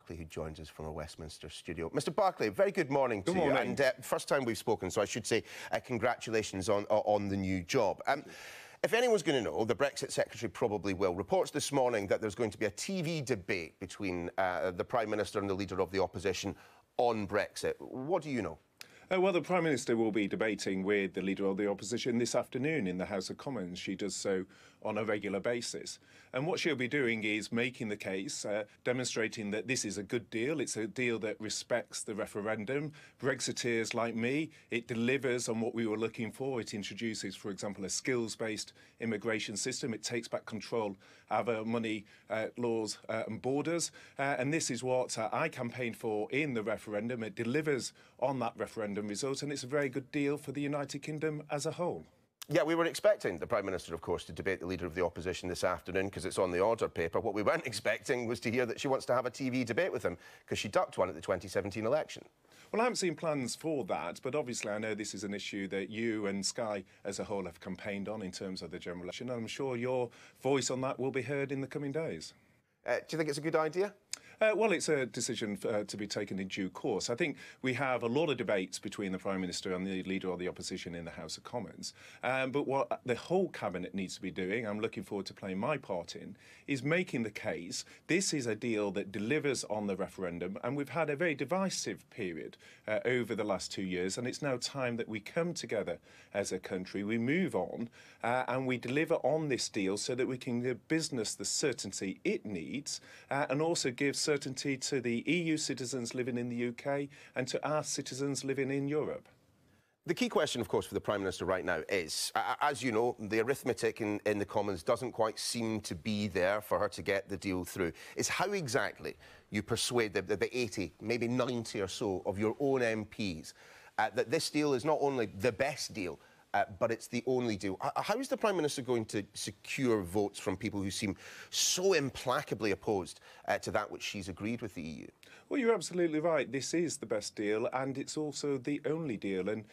Barclay, who joins us from our Westminster studio. Mr. Barclay, very good morning to you. And first time we've spoken, so I should say congratulations on the new job. If anyone's going to know, the Brexit Secretary probably will. Reports this morning that there's going to be a TV debate between the Prime Minister and the Leader of the Opposition on Brexit. What do you know? Well, the Prime Minister will be debating with the Leader of the Opposition this afternoon in the House of Commons. She does so on a regular basis. And what she'll be doing is making the case, demonstrating that this is a good deal. It's a deal that respects the referendum. Brexiteers like me, it delivers on what we were looking for. It introduces, for example, a skills-based immigration system. It takes back control of our money, laws and borders. And this is what I campaigned for in the referendum. It delivers on that referendum result, and it's a very good deal for the United Kingdom as a whole. Yeah, we were expecting the Prime Minister, of course, to debate the Leader of the Opposition this afternoon because it's on the order paper. What we weren't expecting was to hear that she wants to have a TV debate with him because she ducked one at the 2017 election. Well, I haven't seen plans for that, but obviously I know this is an issue that you and Sky as a whole have campaigned on in terms of the general election, and I'm sure your voice on that will be heard in the coming days. Do you think it's a good idea? Well, it's a decision to be taken in due course. I think we have a lot of debates between the Prime Minister and the Leader of the Opposition in the House of Commons. But what the whole Cabinet needs to be doing, I'm looking forward to playing my part in, is making the case this is a deal that delivers on the referendum. And we've had a very divisive period over the last 2 years. And it's now time that we come together as a country, we move on and we deliver on this deal so that we can give business the certainty it needs and also give certainty to the EU citizens living in the UK and to our citizens living in Europe. The key question, of course, for the Prime Minister right now is, as you know, the arithmetic in the Commons doesn't quite seem to be there for her to get the deal through. Is how exactly you persuade the 80, maybe 90 or so of your own MPs that this deal is not only the best deal, but it's the only deal. How is the Prime Minister going to secure votes from people who seem so implacably opposed to that which she's agreed with the EU? Well, you're absolutely right. This is the best deal, and it's also the only deal. And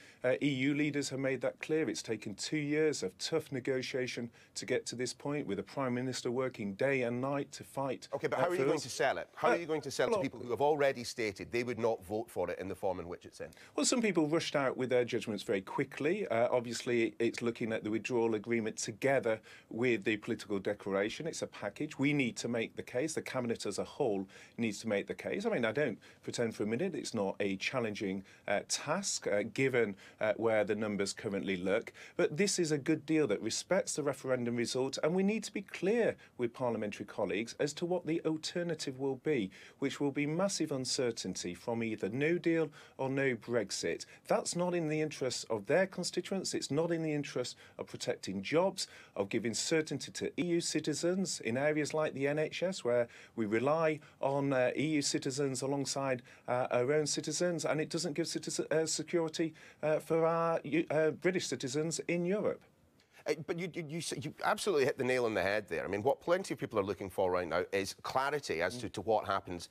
EU leaders have made that clear. It's taken 2 years of tough negotiation to get to this point, with the Prime Minister working day and night to fight. OK, but how are you going to sell it? How are you going to sell it to people who have already stated they would not vote for it in the form in which it's in? Well, some people rushed out with their judgments very quickly. Obviously, it's looking at the withdrawal agreement together with the political declaration. It's a package. We need to make the case. The Cabinet as a whole needs to make the case. I mean, I don't pretend for a minute it's not a challenging task, given where the numbers currently look. But this is a good deal that respects the referendum result, and we need to be clear with parliamentary colleagues as to what the alternative will be, which will be massive uncertainty from either no deal or no Brexit. That's not in the interests of their constituents. It's not in the interest of protecting jobs, of giving certainty to EU citizens in areas like the NHS, where we rely on EU citizens alongside our own citizens, and it doesn't give security for our British citizens in Europe. But you absolutely hit the nail on the head there. I mean, what plenty of people are looking for right now is clarity as to what happens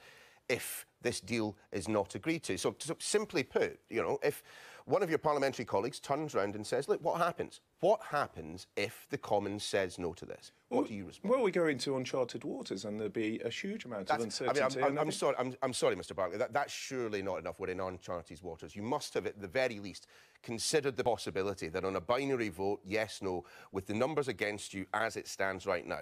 if this deal is not agreed to. So simply put, you know, if one of your parliamentary colleagues turns around and says, look, what happens? What happens if the Commons says no to this? What do you respond? Well, we go into uncharted waters and there'll be a huge amount of uncertainty. I mean, I'm sorry, Mr. Barclay, that's surely not enough. We're in uncharted waters. You must have, at the very least, considered the possibility that on a binary vote, yes, no, with the numbers against you as it stands right now,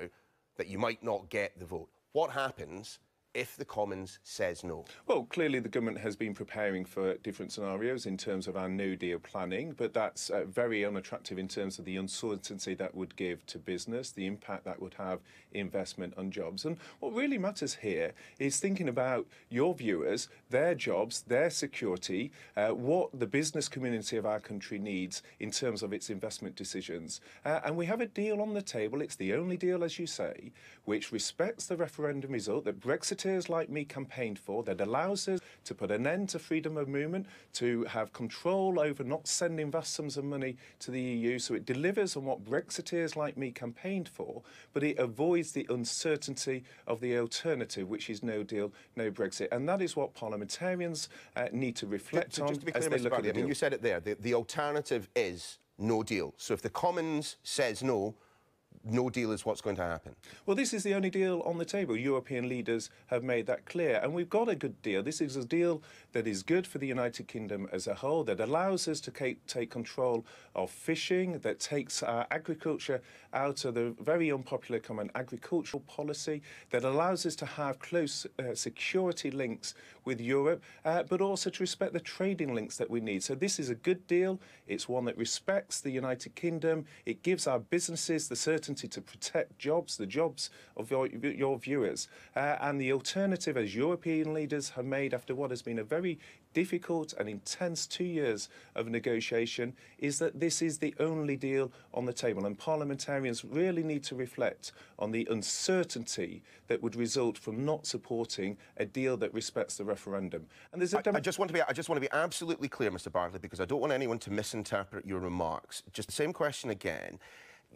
that you might not get the vote. What happens if the Commons says no? Well, clearly the government has been preparing for different scenarios in terms of our no-deal planning, but that's very unattractive in terms of the uncertainty that would give to business, the impact that would have investment on jobs. And what really matters here is thinking about your viewers, their jobs, their security, what the business community of our country needs in terms of its investment decisions. And we have a deal on the table. It's the only deal, as you say, which respects the referendum result that Brexiteers like me campaigned for, that allows us to put an end to freedom of movement, to have control over not sending vast sums of money to the EU. So it delivers on what Brexiteers like me campaigned for, but it avoids the uncertainty of the alternative, which is no deal, no Brexit. And that is what parliamentarians need to reflect on just to be clear, as they look at the deal. I mean, you said it there. The alternative is no deal. So if the Commons says no, no deal is what's going to happen? Well, this is the only deal on the table. European leaders have made that clear. And we've got a good deal. This is a deal that is good for the United Kingdom as a whole, that allows us to take control of fishing, that takes our agriculture out of the very unpopular common agricultural policy, that allows us to have close security links with Europe, but also to respect the trading links that we need. So this is a good deal. It's one that respects the United Kingdom. It gives our businesses the certainty to protect jobs, the jobs of your viewers. And the alternative, as European leaders have made after what has been a very difficult and intense 2 years of negotiation, is that this is the only deal on the table. And parliamentarians really need to reflect on the uncertainty that would result from not supporting a deal that respects the referendum. And there's I just want to be absolutely clear, Mr. Barclay, because I don't want anyone to misinterpret your remarks. Just the same question again.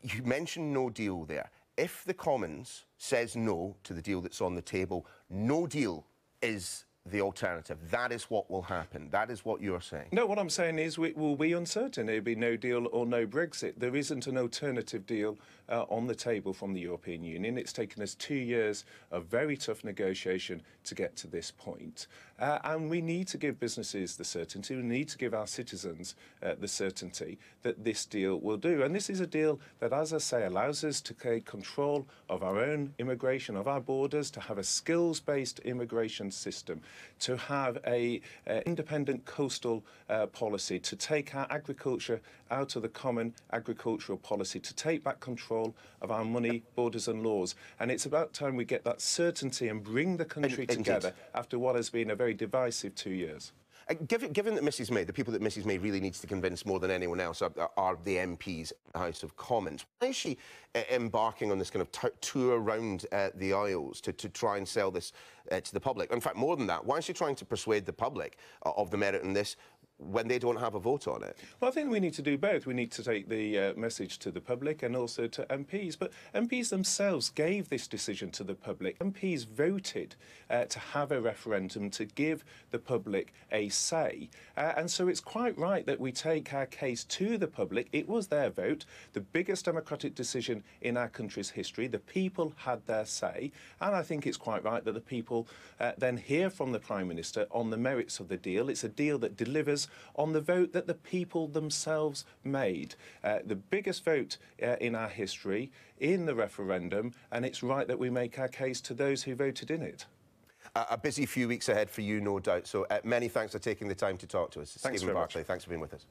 You mentioned no deal there. If the Commons says no to the deal that's on the table, no deal is the alternative. That is what will happen. That is what you're saying. No, what I'm saying is it will be uncertain. It'll be no deal or no Brexit. There isn't an alternative deal on the table from the European Union. It's taken us 2 years of very tough negotiation to get to this point. And we need to give businesses the certainty, we need to give our citizens the certainty that this deal will do. And this is a deal that, as I say, allows us to take control of our own immigration, of our borders, to have a skills-based immigration system, to have an independent coastal policy, to take our agriculture out of the common agricultural policy, to take back control of our money, borders and laws. And it's about time we get that certainty and bring the country together after what has been a very divisive 2 years. Given that Mrs May, the people that Mrs May really needs to convince more than anyone else are the MPs in the House of Commons. Why is she embarking on this kind of tour around the aisles to try and sell this to the public? In fact, more than that, why is she trying to persuade the public of the merit in this when they don't have a vote on it? Well, I think we need to do both. We need to take the message to the public and also to MPs. But MPs themselves gave this decision to the public. MPs voted to have a referendum to give the public a say. And so it's quite right that we take our case to the public. It was their vote, the biggest democratic decision in our country's history. The people had their say. And I think it's quite right that the people then hear from the Prime Minister on the merits of the deal. It's a deal that delivers on the vote that the people themselves made. The biggest vote in our history in the referendum, and it's right that we make our case to those who voted in it. A busy few weeks ahead for you, no doubt. So many thanks for taking the time to talk to us. Thanks Stephen very much. Barclay, thanks for being with us.